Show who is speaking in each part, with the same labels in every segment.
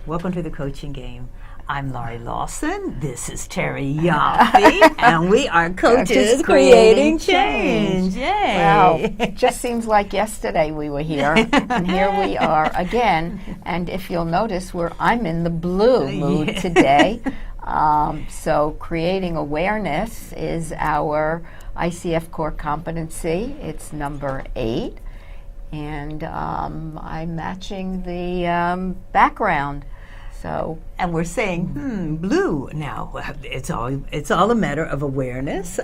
Speaker 1: Welcome to the coaching game. I'm Laurie Lawson. This is Terry Yoffe, and we are coaches creating change. Yay!
Speaker 2: Wow, it just seems like yesterday we were here, and here we are again. And if you'll notice, I'm in the blue mood today. So creating awareness is our ICF core competency. It's number 8. And I'm matching the background. So,
Speaker 1: and we're saying, blue. Now, it's all a matter of awareness.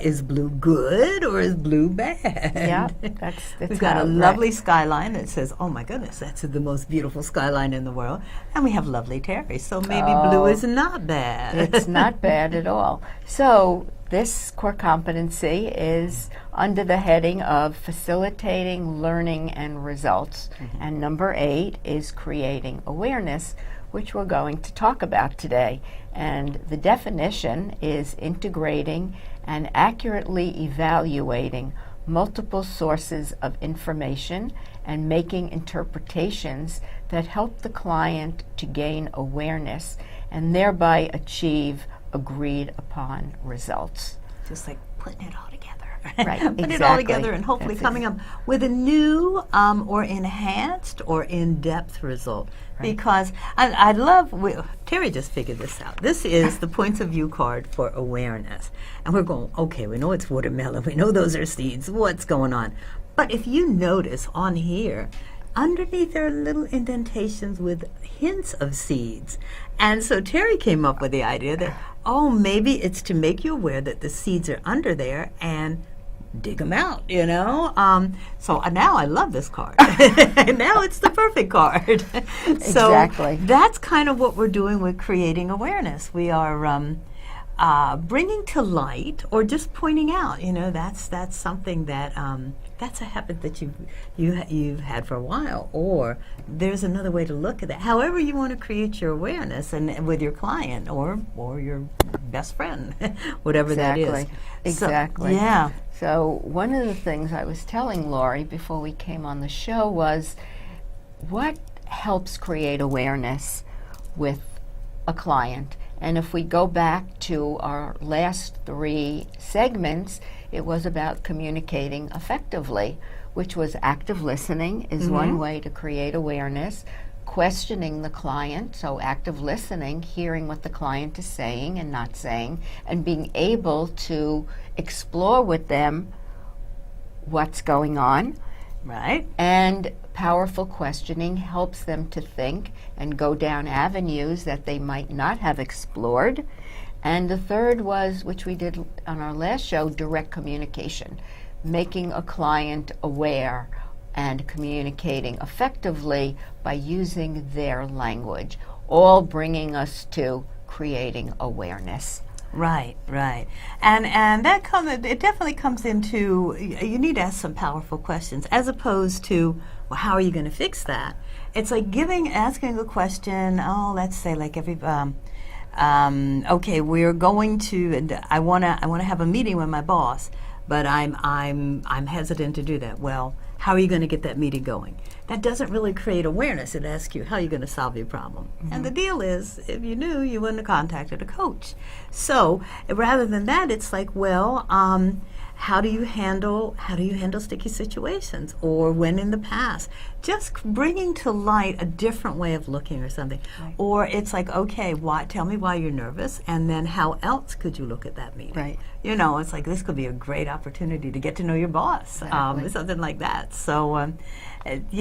Speaker 1: Is blue good or is blue bad?
Speaker 2: Yeah, that's
Speaker 1: We've got a lovely skyline that says, oh my goodness, that's the most beautiful skyline in the world. And we have lovely Terry, so maybe blue is not bad.
Speaker 2: It's not bad at all. So, this core competency is under the heading of facilitating learning and results. And number 8 is creating awareness, which we're going to talk about today. And the definition is integrating and accurately evaluating multiple sources of information and making interpretations that help the client to gain awareness and thereby achieve agreed upon results.
Speaker 1: Just like putting it all together.
Speaker 2: Right,
Speaker 1: Putting it all together and hopefully coming up with a new or enhanced or in-depth result. Right. Because I love, Terry just figured this out. This is the points of view card for awareness. And we're going, okay, we know it's watermelon. We know those are seeds. What's going on? But if you notice on here, underneath there are little indentations with hints of seeds. And so Terry came up with the idea that, maybe it's to make you aware that the seeds are under there and dig them out, So now I love this card. Now it's the perfect card. So
Speaker 2: exactly.
Speaker 1: That's kind of what we're doing with creating awareness. We are bringing to light or just pointing out, that's something that that's a habit that you've had for a while, or there's another way to look at that. However you want to create your awareness and with your client or your best friend, whatever that is.
Speaker 2: Exactly.
Speaker 1: So, yeah.
Speaker 2: So one of the things I was telling Laurie before we came on the show was what helps create awareness with a client. And if we go back to our last 3 segments, it was about communicating effectively, which was active listening is one way to create awareness, questioning the client, so active listening, hearing what the client is saying and not saying, and being able to explore with them what's going on.
Speaker 1: Right.
Speaker 2: And powerful questioning helps them to think and go down avenues that they might not have explored. And the third was, which we did on our last show, direct communication, making a client aware and communicating effectively by using their language, all bringing us to creating awareness.
Speaker 1: Right. And that it definitely comes into, you need to ask some powerful questions as opposed to, well, how are you going to fix that? It's like asking a question, let's say like okay, we're going to, and I want to have a meeting with my boss, but I'm hesitant to do that. Well, how are you going to get that meeting going? That doesn't really create awareness. It asks you, how are you going to solve your problem? And the deal is, if you knew, you wouldn't have contacted a coach. So rather than that, it's like, well, how do you handle sticky situations, or when in the past? Just bringing to light a different way of looking or something. Right. Or it's like, okay, tell me why you're nervous, and then how else could you look at that meeting?
Speaker 2: Right.
Speaker 1: It's like this could be a great opportunity to get to know your boss, something like that. So, it's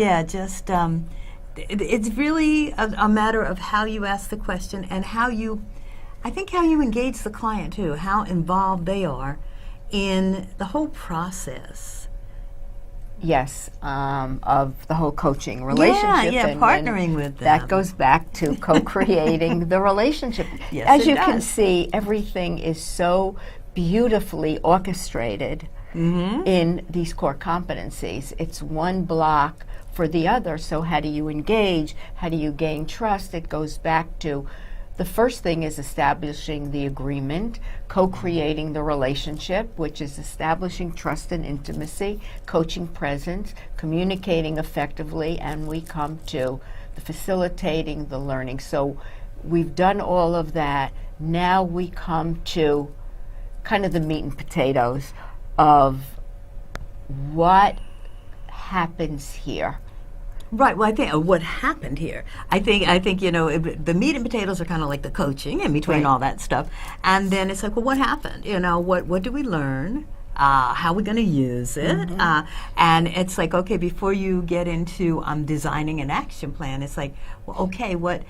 Speaker 1: really a matter of how you ask the question and how you engage the client too, how involved they are in the whole process.
Speaker 2: Yes, of the whole coaching relationship.
Speaker 1: Yeah, partnering with them.
Speaker 2: That goes back to co-creating the relationship.
Speaker 1: Yes,
Speaker 2: as you
Speaker 1: does.
Speaker 2: can see, everything is so beautifully orchestrated in these core competencies. It's one block for the other. So how do you engage? How do you gain trust? It goes back to the first thing is establishing the agreement, co-creating the relationship, which is establishing trust and intimacy, coaching presence, communicating effectively, and we come to the facilitating, the learning. So we've done all of that. Now we come to kind of the meat and potatoes of what happens here.
Speaker 1: Right. Well, I think what happened here. I think the meat and potatoes are kind of like the coaching in between all that stuff, and then it's like, well, what happened? What do we learn? How are we going to use it? And it's like, okay, before you get into designing an action plan, it's like, well, okay, what?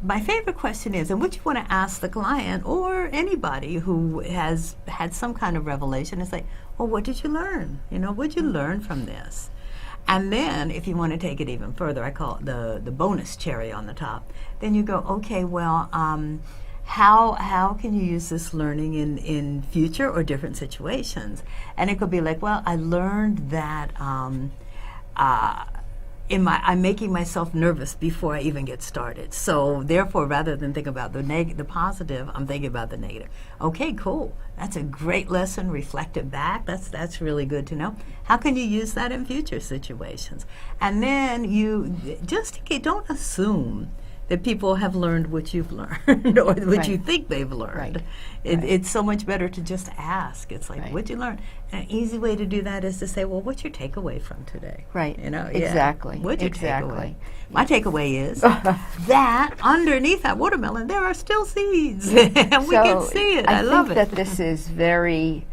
Speaker 1: My favorite question is, and what you want to ask the client or anybody who has had some kind of revelation, is like, well, what did you learn? What did you learn from this? And then, if you want to take it even further, I call it the bonus cherry on the top. Then you go, okay, well, how can you use this learning in future or different situations? And it could be like, well, I learned that I'm making myself nervous before I even get started. So therefore, rather than think about the positive, I'm thinking about the negative. Okay, cool. That's a great lesson. Reflect it back. That's really good to know. How can you use that in future situations? And then don't assume that people have learned what you've learned or what you think they've learned. It's so much better to just ask. It's like, what'd you learn? And an easy way to do that is to say, well, what's your takeaway from today?
Speaker 2: Right. Exactly.
Speaker 1: What's your takeaway? My takeaway is that underneath that watermelon, there are still seeds. And we can see it. I love it.
Speaker 2: I think that this is very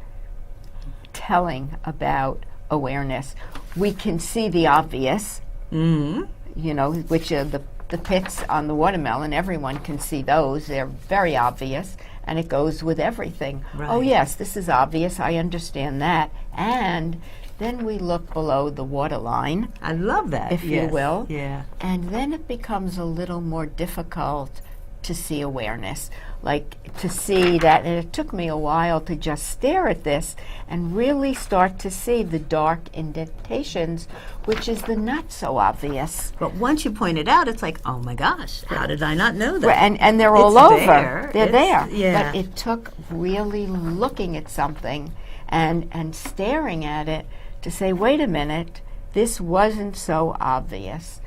Speaker 2: telling about awareness. We can see the obvious, which are the pits on the watermelon. Everyone can see those. They're very obvious, and it goes with everything.
Speaker 1: Right.
Speaker 2: Oh, yes, this is obvious. I understand that. And then we look below the waterline.
Speaker 1: I love that.
Speaker 2: If you will.
Speaker 1: Yeah.
Speaker 2: And then it becomes a little more difficult to see awareness. Like to see that, and it took me a while to just stare at this and really start to see the dark indentations, which is the not so obvious.
Speaker 1: But once you point it out, it's like, oh my gosh, how did I not know that?
Speaker 2: And they're all over.
Speaker 1: There.
Speaker 2: They're there.
Speaker 1: Yeah.
Speaker 2: But it took really looking at something and staring at it to say, wait a minute, this wasn't so obvious.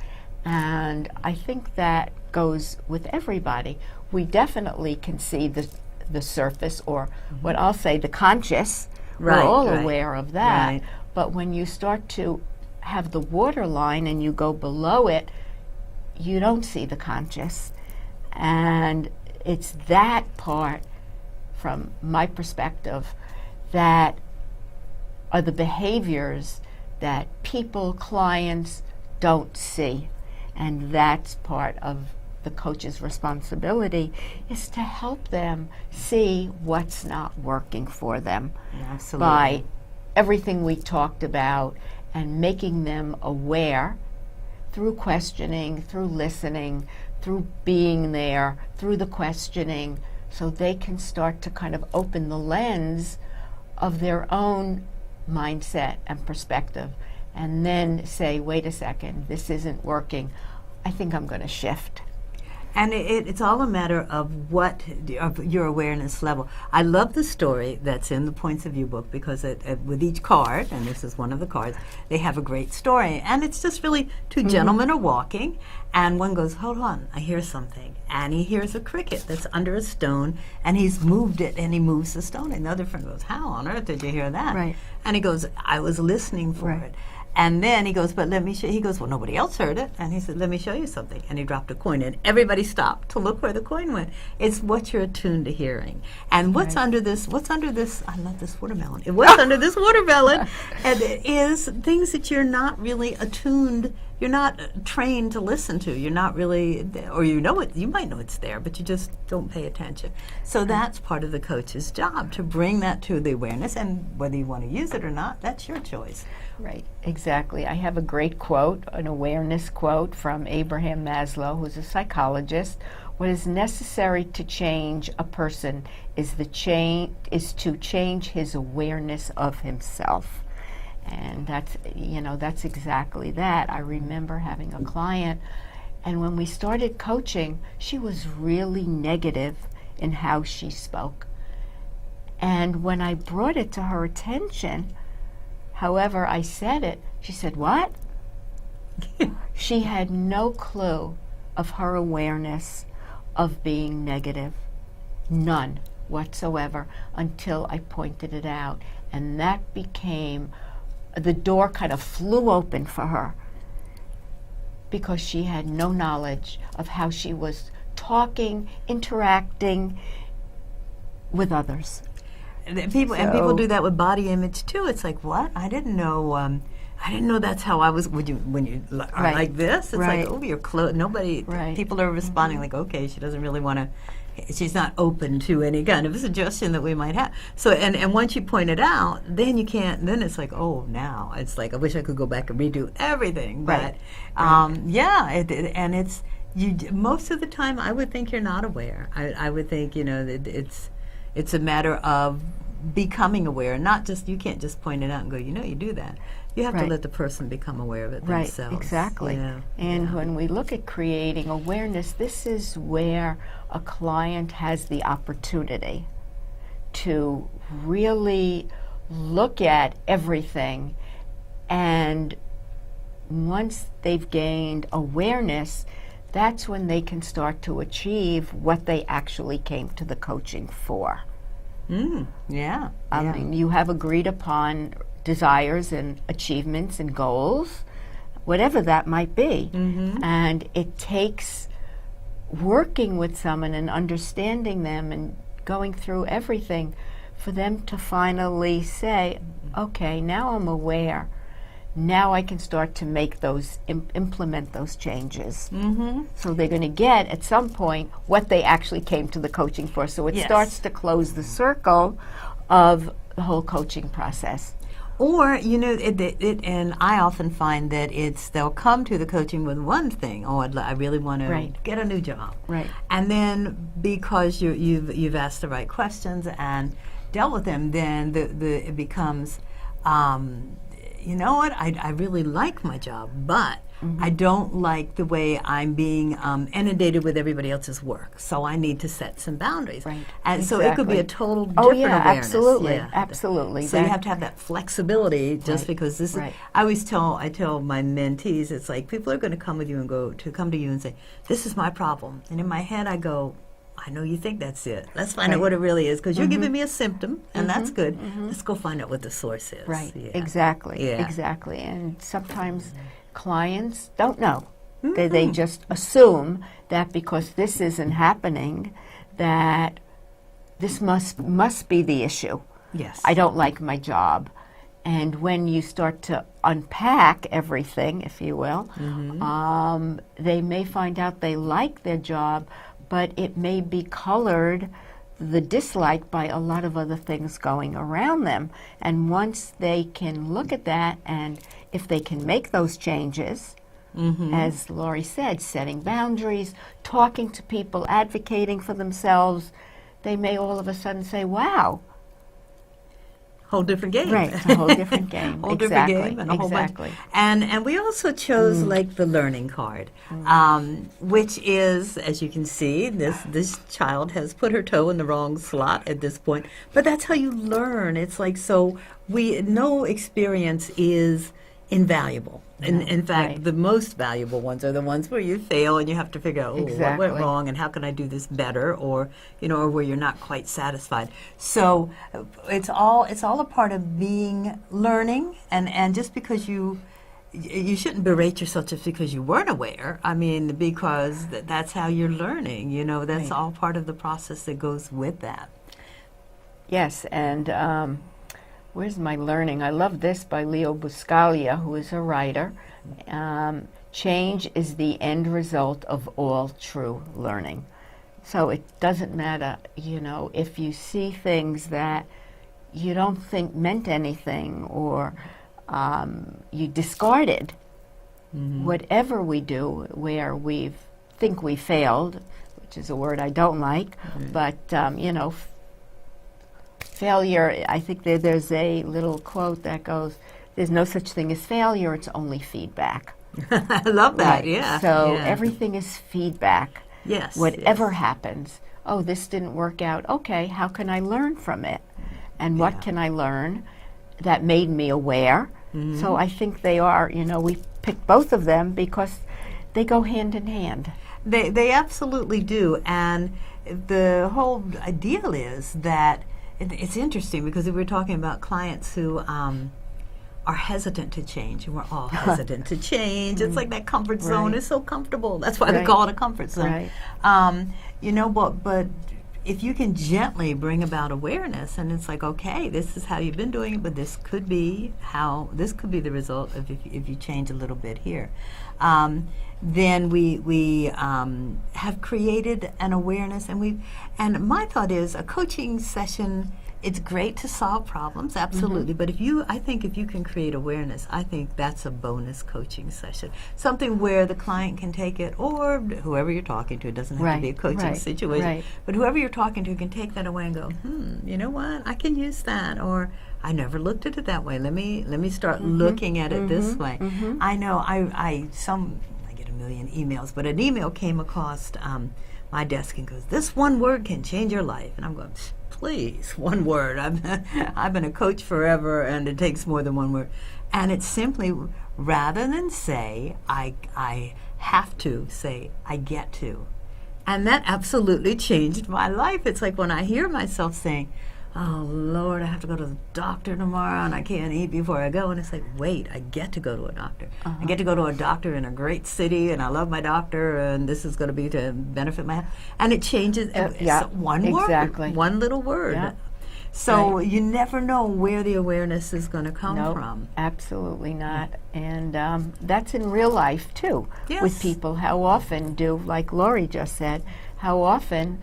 Speaker 2: And I think that goes with everybody. We definitely can see the surface, or what I'll say, the conscious. We're all aware of that.
Speaker 1: Right.
Speaker 2: But when you start to have the water line and you go below it, you don't see the conscious. And it's that part, from my perspective, that are the behaviors that people, clients, don't see. And that's part of the coach's responsibility, is to help them see what's not working for them.
Speaker 1: Absolutely.
Speaker 2: By everything we talked about, and making them aware through questioning, through listening, through being there, through the questioning, so they can start to kind of open the lens of their own mindset and perspective, and then say, wait a second, this isn't working. I think I'm going to shift.
Speaker 1: And it's all a matter of of your awareness level. I love the story that's in the Points of View book, because with each card, and this is one of the cards, they have a great story. And it's just really two gentlemen are walking, and one goes, hold on, I hear something. And he hears a cricket that's under a stone, and he's moved it, and he moves the stone. And the other friend goes, how on earth did you hear that?
Speaker 2: Right.
Speaker 1: And he goes, I was listening for it. And then he goes, but let me show you. He goes, well, nobody else heard it. And he said, let me show you something. And he dropped a coin, and everybody stopped to look where the coin went. It's what you're attuned to hearing. And what's under this, I love this watermelon. What's under this watermelon and it is things that you're not really attuned, you're not trained to listen to. You're not really, or you might know it's there, but you just don't pay attention. So that's part of the coach's job, to bring that to the awareness, and whether you want to use it or not, that's your choice.
Speaker 2: Right, exactly. I have a great quote, an awareness quote from Abraham Maslow, who's a psychologist. What is necessary to change a person is to change his awareness of himself. And that's exactly that. I remember having a client, and when we started coaching, she was really negative in how she spoke. And when I brought it to her attention, however I said it, she said, what? She had no clue of her awareness of being negative. None whatsoever until I pointed it out. And that became, the door kind of flew open for her because she had no knowledge of how she was talking, interacting with others.
Speaker 1: People do that with body image too. It's like, what? I didn't know. I didn't know that's how I was. When you are
Speaker 2: Right.
Speaker 1: like this, it's
Speaker 2: Right.
Speaker 1: like, oh, you're close. Nobody.
Speaker 2: Right.
Speaker 1: People are responding like, okay, she doesn't really want to. She's not open to any kind of suggestion that we might have. So, and once you point it out, then you can't. Then it's like, oh, now it's like I wish I could go back and redo everything.
Speaker 2: Right.
Speaker 1: But yeah, and it's you. Most of the time, I would think you're not aware. I would think that it's a matter of becoming aware, not just you can't just point it out and go, you do that. You have to
Speaker 2: Right.
Speaker 1: let the person become aware of it
Speaker 2: Right,
Speaker 1: themselves.
Speaker 2: exactly.
Speaker 1: Yeah.
Speaker 2: And
Speaker 1: yeah.
Speaker 2: when we look at creating awareness, this is where a client has the opportunity to really look at everything, and once they've gained awareness, that's when they can start to achieve what they actually came to the coaching for.
Speaker 1: Yeah.
Speaker 2: I
Speaker 1: yeah.
Speaker 2: mean, you have agreed upon desires and achievements and goals, whatever that might be. And it takes working with someone and understanding them and going through everything for them to finally say, okay, now I'm aware. Now I can start to make those, implement those changes. So they're going to get, at some point, what they actually came to the coaching for. So it
Speaker 1: Yes.
Speaker 2: starts to close the circle of the whole coaching process.
Speaker 1: Or, and I often find that they'll come to the coaching with one thing. Oh, I really want to
Speaker 2: Right.
Speaker 1: get a new job.
Speaker 2: Right.
Speaker 1: And then because you've asked the right questions and dealt with them, then it becomes, you know what, I really like my job, but I don't like the way I'm being inundated with everybody else's work. So I need to set some boundaries.
Speaker 2: Right.
Speaker 1: And so it could be a
Speaker 2: Exactly.
Speaker 1: total different
Speaker 2: Oh, yeah,
Speaker 1: awareness.
Speaker 2: absolutely.
Speaker 1: Yeah.
Speaker 2: Absolutely.
Speaker 1: So you have to have that flexibility just
Speaker 2: Right.
Speaker 1: because this
Speaker 2: Right.
Speaker 1: is, I tell my mentees, it's like people are going to come with you and come to you and say, this is my problem. And in my head I go, I know you think that's it. Let's find out
Speaker 2: Right.
Speaker 1: what it really is, because you're giving me a symptom, and that's good. Let's go find out what the source is.
Speaker 2: Right,
Speaker 1: Yeah.
Speaker 2: exactly,
Speaker 1: Yeah.
Speaker 2: exactly. And sometimes clients don't know. They just assume that because this isn't happening, that this must be the issue.
Speaker 1: Yes.
Speaker 2: I don't like my job. And when you start to unpack everything, if you will, they may find out they like their job, but it may be colored, the dislike, by a lot of other things going around them. And once they can look at that, and if they can make those changes, as Laurie said, setting boundaries, talking to people, advocating for themselves, they may all of a sudden say, wow.
Speaker 1: Whole different game.
Speaker 2: Right, it's a whole different game.
Speaker 1: Whole
Speaker 2: Exactly,
Speaker 1: different game and a whole bunch.
Speaker 2: exactly.
Speaker 1: And we also chose like the learning card, which is, as you can see, this child has put her toe in the wrong slot at this point. But that's how you learn. It's like, so no experience is invaluable. In fact,
Speaker 2: right.
Speaker 1: the most valuable ones are the ones where you fail and you have to figure out, what
Speaker 2: Exactly.
Speaker 1: went wrong and how can I do this better, or or where you're not quite satisfied. So it's all a part of learning, and just because you shouldn't berate yourself just because you weren't aware. I mean, because that's how you're learning. That's
Speaker 2: Right.
Speaker 1: all part of the process that goes with that.
Speaker 2: Yes, and where's my learning? I love this by Leo Buscaglia, who is a writer. Change is the end result of all true learning. So it doesn't matter, if you see things that you don't think meant anything, or you discarded. Whatever we do where we think we failed, which is a word I don't like, but, failure, I think there's a little quote that goes, there's no such thing as failure, it's only feedback.
Speaker 1: I love that,
Speaker 2: Right.
Speaker 1: yeah.
Speaker 2: So
Speaker 1: yeah.
Speaker 2: everything is feedback.
Speaker 1: Yes.
Speaker 2: Whatever
Speaker 1: yes.
Speaker 2: happens, oh, this didn't work out, okay, how can I learn from it? And what
Speaker 1: Yeah.
Speaker 2: can I learn that made me aware? So I think they are, we picked both of them because they go hand in hand.
Speaker 1: They absolutely do, and the whole ideal is that it's interesting because we were talking about clients who are hesitant to change, and we're all hesitant to change. It's like that comfort zone is so comfortable. That's why they call it a comfort zone. You know, but if you can gently bring about awareness, and it's like, okay, this is how you've been doing it, but this could be the result of if you change a little bit here. Then we have created an awareness, and my thought is a coaching session. It's great to solve problems, absolutely. But I think if you can create awareness, I think that's a bonus coaching session. Something where the client can take it, or whoever you're talking to. It doesn't have to be a coaching situation, but whoever you're talking to can take that away and go, you know what, I can use that, or I never looked at it that way. Let me start looking at it this way. I know I get a million emails, but an email came across my desk and goes, "This one word can change your life," and I'm going, please, one word. I've been a coach forever, and it takes more than one word. And it's simply, rather than say, I have to, say, I get to. And that absolutely changed my life. It's like when I hear myself saying, oh, Lord, I have to go to the doctor tomorrow, and I can't eat before I go. And it's like, wait, I get to go to a doctor. I get to go to a doctor in a great city, and I love my doctor, and this is going to be to benefit my health. And it changes one word, one little word. Yeah. So you never know where the awareness is going to come from.
Speaker 2: Absolutely not. And that's in real life, too, with people. How often like Laurie just said, how often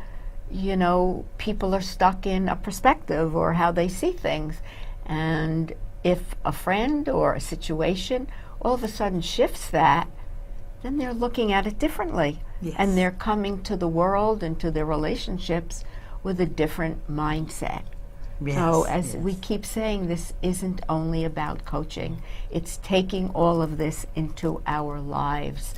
Speaker 2: people are stuck in a perspective or how they see things. And if a friend or a situation all of a sudden shifts that, then they're looking at it differently. And they're coming to the world and to their relationships with a different mindset. So as we keep saying, this isn't only about coaching. It's taking all of this into our lives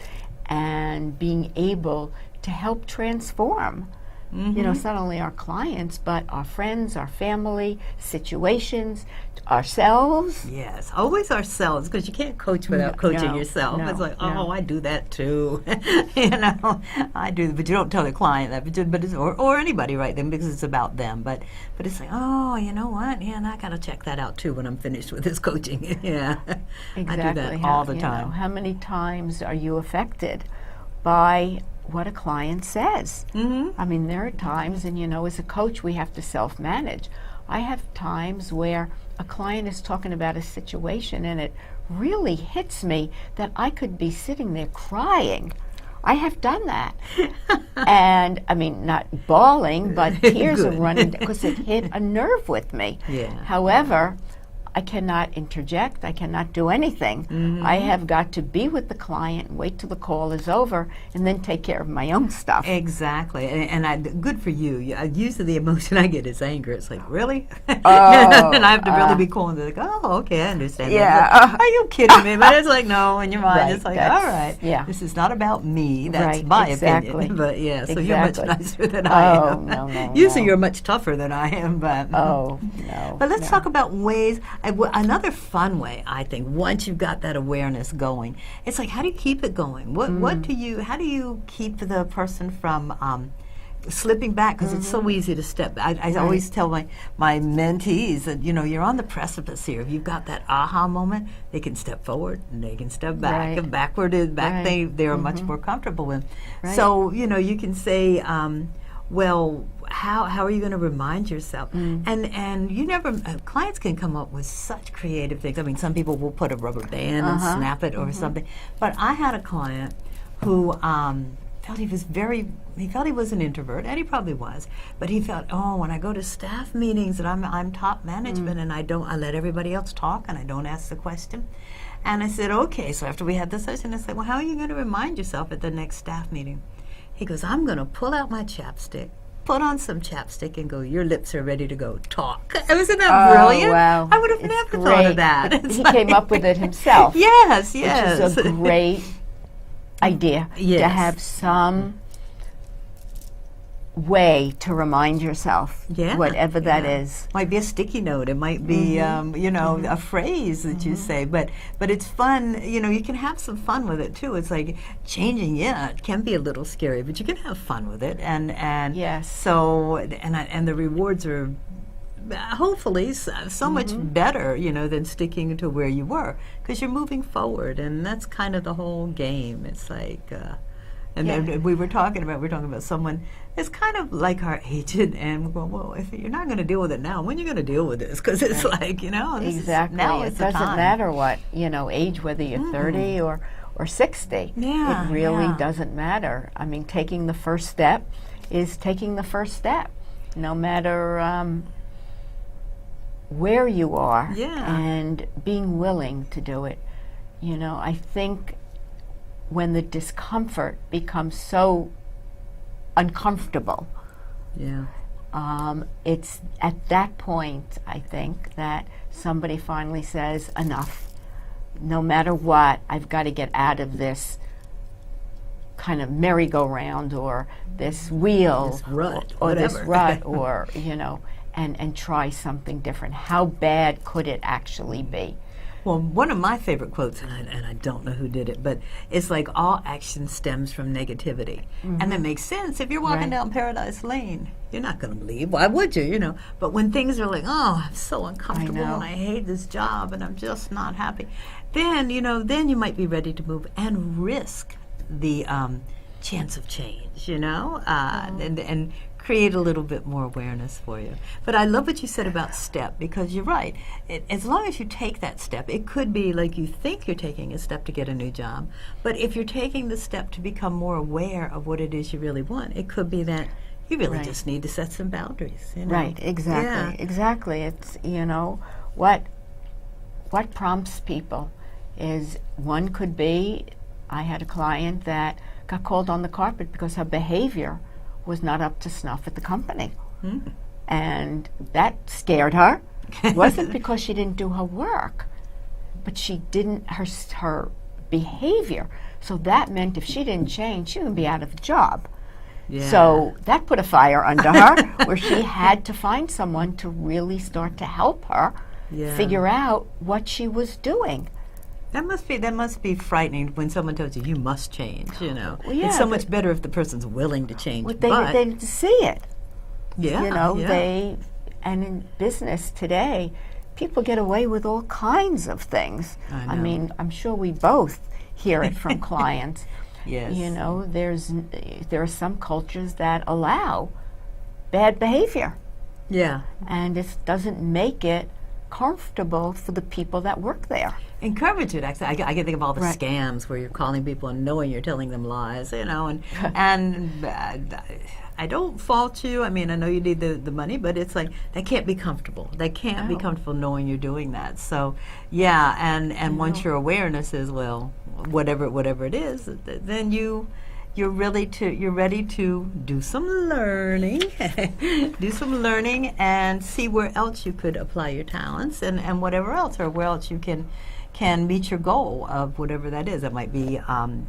Speaker 2: and being able to help transform it's not only our clients, but our friends, our family, situations, ourselves.
Speaker 1: Yes, always ourselves, because you can't coach without coaching yourself. It's like, I do that too. I do, but you don't tell the client that, but or anybody right then, because it's about them. But it's like, oh, you know what? Yeah, and I got to check that out too when I'm finished with this coaching.
Speaker 2: Exactly.
Speaker 1: I do that all the time.
Speaker 2: How many times are you affected by what a client says? I mean, there are times, and as a coach, we have to self-manage. I have times where a client is talking about a situation, and it really hits me that I could be sitting there crying. I have done that. And, I mean, not bawling, but tears are running because it hit a nerve with me. However, I cannot interject. I cannot do anything. I have got to be with the client and wait till the call is over and then take care of my own stuff.
Speaker 1: Exactly. And good for you. Usually the emotion I get is anger. It's like, really? And I have to really be cool and be like, oh, okay, I understand that. Are you kidding me? But it's like, no, in your mind, it's like, all right, this is not about me. That's my opinion. But so you're much nicer than I am.
Speaker 2: No,
Speaker 1: Usually you're much tougher than I am. But But let's talk about ways. Another fun way, I think, once you've got that awareness going, it's like, how do you keep it going? How do you keep the person from slipping back? Because it's so easy to step back. I always tell my mentees that, you're on the precipice here. If you've got that aha moment, they can step forward and they can step back. And backward is back they're much more comfortable with. So, you can say, well, how are you going to remind yourself? And you never, clients can come up with such creative things. I mean, some people will put a rubber band and snap it or something. But I had a client who felt he was an introvert, and he probably was. But he felt, when I go to staff meetings and I'm top management and I let everybody else talk and I don't ask the question. And I said, okay. So after we had the session, I said, well, how are you going to remind yourself at the next staff meeting? He goes, I'm going to pull out my chapstick, put on some chapstick, and go, your lips are ready to go. Talk. Wasn't that brilliant?
Speaker 2: Wow.
Speaker 1: I would have never thought of that.
Speaker 2: He came up with it himself.
Speaker 1: Yes.
Speaker 2: Which is a great idea to have some way to remind yourself,
Speaker 1: Yeah,
Speaker 2: whatever that
Speaker 1: yeah.
Speaker 2: is.
Speaker 1: Might be a sticky note. It might be, a phrase that you say. But it's fun. You can have some fun with it too. It's like changing. Yeah, it can be a little scary, but you can have fun with it. And
Speaker 2: Yes.
Speaker 1: So and the rewards are hopefully so much better, than sticking to where you were, because you're moving forward, and that's kind of the whole game. It's like. And then we were talking about someone that's kind of like our agent, and we're going, well, if you're not going to deal with it now, when are you going to deal with this? Because it's like, this
Speaker 2: Exactly.
Speaker 1: now
Speaker 2: It
Speaker 1: is the
Speaker 2: doesn't
Speaker 1: time.
Speaker 2: matter what, age, whether you're 30 or 60.
Speaker 1: Yeah,
Speaker 2: It really
Speaker 1: yeah.
Speaker 2: doesn't matter. I mean, taking the first step is taking the first step, no matter where you are,
Speaker 1: Yeah.
Speaker 2: and being willing to do it. I think when the discomfort becomes so uncomfortable,
Speaker 1: Yeah.
Speaker 2: it's at that point, I think, that somebody finally says, enough. No matter what, I've got to get out of this kind of merry-go-round or this wheel
Speaker 1: This rut,
Speaker 2: or this
Speaker 1: whatever.
Speaker 2: rut or, and try something different. How bad could it actually be?
Speaker 1: Well, one of my favorite quotes, and I don't know who did it, but it's like all action stems from negativity. And that makes sense. If you're walking
Speaker 2: Right.
Speaker 1: down Paradise Lane, you're not going to leave. Why would you, But when things are like, oh, I'm so uncomfortable
Speaker 2: know.
Speaker 1: and I hate this job and I'm just not happy, then you might be ready to move and risk the chance of change, and create a little bit more awareness for you. But I love what you said about step, because you're right. As long as you take that step, it could be like you think you're taking a step to get a new job, but if you're taking the step to become more aware of what it is you really want, it could be that you really
Speaker 2: Right.
Speaker 1: just need to set some boundaries.
Speaker 2: Right, exactly,
Speaker 1: Yeah.
Speaker 2: exactly. It's, what prompts people is, one could be, I had a client that got called on the carpet because her behavior was not up to snuff at the company. And that scared her. It wasn't because she didn't do her work, but she didn't, her behavior. So that meant if she didn't change, she would be out of a job.
Speaker 1: Yeah.
Speaker 2: So that put a fire under her, where she had to find someone to really start to help her
Speaker 1: Yeah.
Speaker 2: figure out what she was doing.
Speaker 1: That must be frightening when someone tells you must change.
Speaker 2: Well,
Speaker 1: It's so much better if the person's willing to change.
Speaker 2: Well,
Speaker 1: but
Speaker 2: they see it.
Speaker 1: yeah, yeah.
Speaker 2: And in business today, people get away with all kinds of things.
Speaker 1: I know.
Speaker 2: mean, I'm sure we both hear it from clients.
Speaker 1: Yes.
Speaker 2: There are some cultures that allow bad behavior,
Speaker 1: Yeah.
Speaker 2: and it doesn't make it comfortable for the people that work there.
Speaker 1: Encourage it. Actually, I can think of all the
Speaker 2: Right.
Speaker 1: scams where you're calling people and knowing you're telling them lies, and I don't fault you. I mean, I know you need the money, but it's like that can't be comfortable. They can't be
Speaker 2: No.
Speaker 1: comfortable knowing you're doing that. So, yeah, and once your awareness is, well, whatever it is, then you're ready to do some learning, and see where else you could apply your talents and whatever else, or where else you can meet your goal of whatever that is. It might be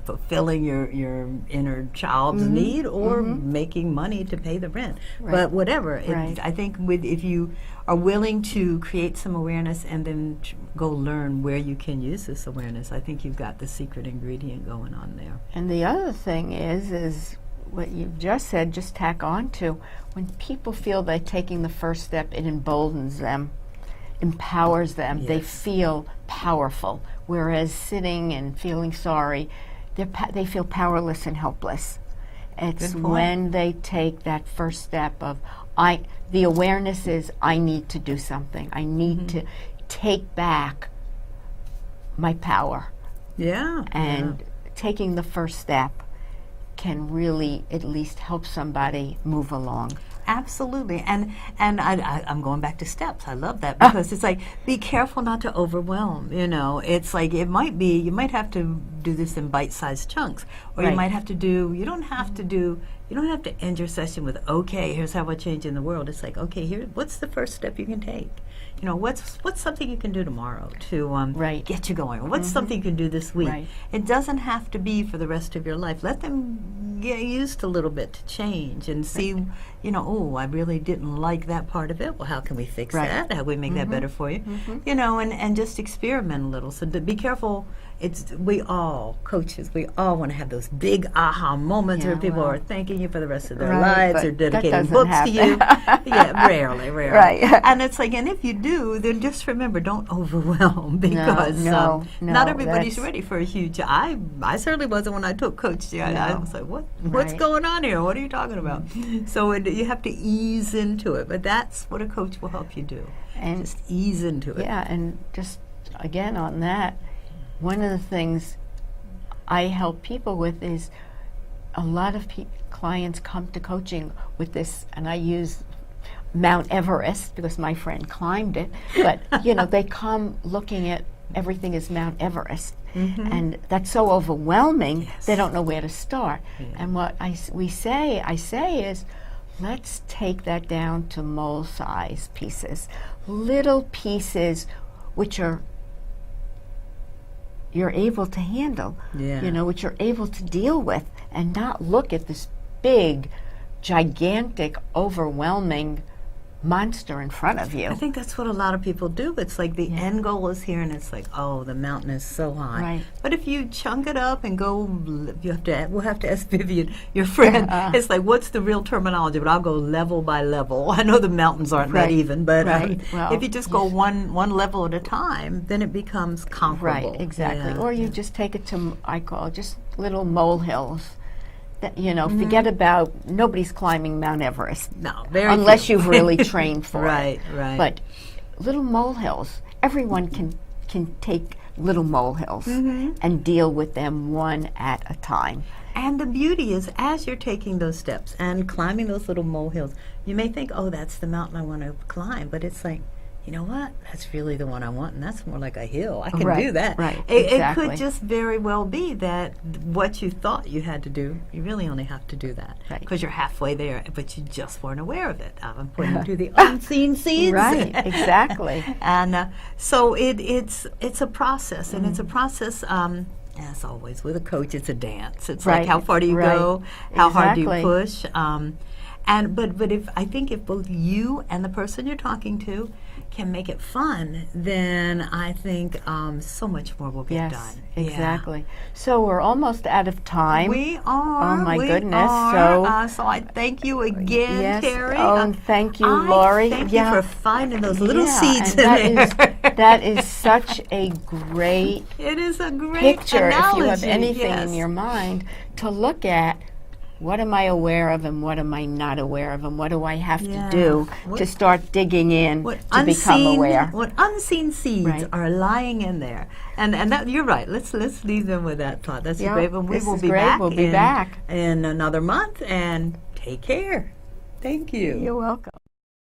Speaker 1: fulfilling your inner child's need, or making money to pay the rent.
Speaker 2: Right.
Speaker 1: But whatever,
Speaker 2: Right.
Speaker 1: I think if you are willing to create some awareness and then go learn where you can use this awareness, I think you've got the secret ingredient going on there.
Speaker 2: And the other thing is what you've just said, just tack on to, when people feel they're taking the first step, it emboldens them, empowers them. They
Speaker 1: Yes.
Speaker 2: feel powerful, whereas sitting and feeling sorry, they feel powerless and helpless. It's
Speaker 1: Good point.
Speaker 2: when they take that first step of, the awareness is, I need to do something. I need to take back my power.
Speaker 1: Yeah.
Speaker 2: And taking the first step can really at least help somebody move along.
Speaker 1: Absolutely, and I'm going back to steps. I love that, because it's like, be careful not to overwhelm. It's like you might have to do this in bite-sized chunks, or you
Speaker 2: Right.
Speaker 1: might have to do. You don't have to do you don't have to end your session with, okay, here's how we're changing the world. It's like, okay, here, what's the first step you can take? You know, what's something you can do tomorrow to
Speaker 2: Right.
Speaker 1: get you going? What's something you can do this week?
Speaker 2: Right.
Speaker 1: It doesn't have to be for the rest of your life. Let them get used a little bit to change and see, you know, oh, I really didn't like that part of it. Well, how can we fix
Speaker 2: Right.
Speaker 1: that? How can we make that better for you? You know, and just experiment a little. So be careful. We all, coaches, we all want to have those big aha moments
Speaker 2: Yeah,
Speaker 1: where people
Speaker 2: well,
Speaker 1: are thanking you for the rest of their
Speaker 2: right,
Speaker 1: lives
Speaker 2: but
Speaker 1: or
Speaker 2: that
Speaker 1: dedicating
Speaker 2: doesn't
Speaker 1: books to you.
Speaker 2: happen.
Speaker 1: Yeah, rarely.
Speaker 2: Right.
Speaker 1: And it's like, and if you do, then just remember, don't overwhelm because
Speaker 2: no,
Speaker 1: not everybody's
Speaker 2: that's-
Speaker 1: ready for a huge. I certainly wasn't when I took coaching. I
Speaker 2: No.
Speaker 1: was like, what's
Speaker 2: Right.
Speaker 1: going on here? What are you talking about? So you have to ease into it, but that's what a coach will help you do.
Speaker 2: And
Speaker 1: Just ease into it.
Speaker 2: yeah, and just again on that, one of the things I help people with is a lot of clients come to coaching with this, and I use Mount Everest because my friend climbed it, but you know, they come looking at everything as Mount Everest, and that's so overwhelming, they don't know where to start. And what I say is, let's take that down to mole-size pieces, little pieces which are you're able to handle,
Speaker 1: Yeah.
Speaker 2: you know, which you're able to deal with, and not look at this big, gigantic, overwhelming monster in front of you.
Speaker 1: I think that's what a lot of people do. It's like the end goal is here, and it's like, oh, the mountain is so high.
Speaker 2: Right.
Speaker 1: But if you chunk it up and go, we'll have to ask Vivian, your friend. It's like, what's the real terminology? But I'll go level by level. I know the mountains aren't that
Speaker 2: Right.
Speaker 1: even, but
Speaker 2: Right. Well,
Speaker 1: if you just go one level at a time, then it becomes comparable.
Speaker 2: Right, exactly.
Speaker 1: Yeah.
Speaker 2: Or you just take it to, I call it just little molehills. That, you know, forget about, nobody's climbing Mount Everest.
Speaker 1: No, very
Speaker 2: unless
Speaker 1: few.
Speaker 2: you've really trained for
Speaker 1: Right,
Speaker 2: it.
Speaker 1: right.
Speaker 2: But little molehills, everyone can take little molehills and deal with them one at a time.
Speaker 1: And the beauty is, as you're taking those steps and climbing those little molehills, you may think, oh, that's the mountain I want to climb. But it's like, you know what? That's really the one I want, and that's more like a hill. I can
Speaker 2: Right,
Speaker 1: do that.
Speaker 2: right,
Speaker 1: It
Speaker 2: exactly.
Speaker 1: could just very well be that what you thought you had to do, you really only have to do that.
Speaker 2: Right.
Speaker 1: Because you're halfway there, but you just weren't aware of it. I'm pointing to the unseen seeds.
Speaker 2: Right, exactly.
Speaker 1: And so it's a process, and it's a process. As always, with a coach, it's a dance. It's like,
Speaker 2: Right,
Speaker 1: how far do you
Speaker 2: right.
Speaker 1: go? How hard do you
Speaker 2: Exactly.
Speaker 1: push? But if I think if both you and the person you're talking to can make it fun, then I think so much more will get
Speaker 2: Yes,
Speaker 1: done.
Speaker 2: exactly. So we're almost out of time.
Speaker 1: We are.
Speaker 2: Oh, my
Speaker 1: we
Speaker 2: goodness.
Speaker 1: are. So I thank you again,
Speaker 2: Yes.
Speaker 1: Terry.
Speaker 2: Oh, and thank you,
Speaker 1: I
Speaker 2: Laurie.
Speaker 1: Thank
Speaker 2: Yeah.
Speaker 1: you for finding those little
Speaker 2: Yeah,
Speaker 1: seeds
Speaker 2: and
Speaker 1: in
Speaker 2: that
Speaker 1: there.
Speaker 2: is- that is such a great
Speaker 1: It is a great
Speaker 2: picture,
Speaker 1: analogy.
Speaker 2: if you have anything
Speaker 1: yes.
Speaker 2: in your mind, to look at what am I aware of and what am I not aware of, and what do I have
Speaker 1: Yeah.
Speaker 2: to do
Speaker 1: What-
Speaker 2: to start digging in
Speaker 1: What
Speaker 2: to become aware.
Speaker 1: What unseen seeds
Speaker 2: Right.
Speaker 1: are lying in there, and that you're right. Let's leave them with that thought. That's
Speaker 2: Yeah,
Speaker 1: a great one. We
Speaker 2: this
Speaker 1: will
Speaker 2: is
Speaker 1: be
Speaker 2: great.
Speaker 1: back.
Speaker 2: We'll be back.
Speaker 1: in another month, and take care. Thank you.
Speaker 2: You're welcome.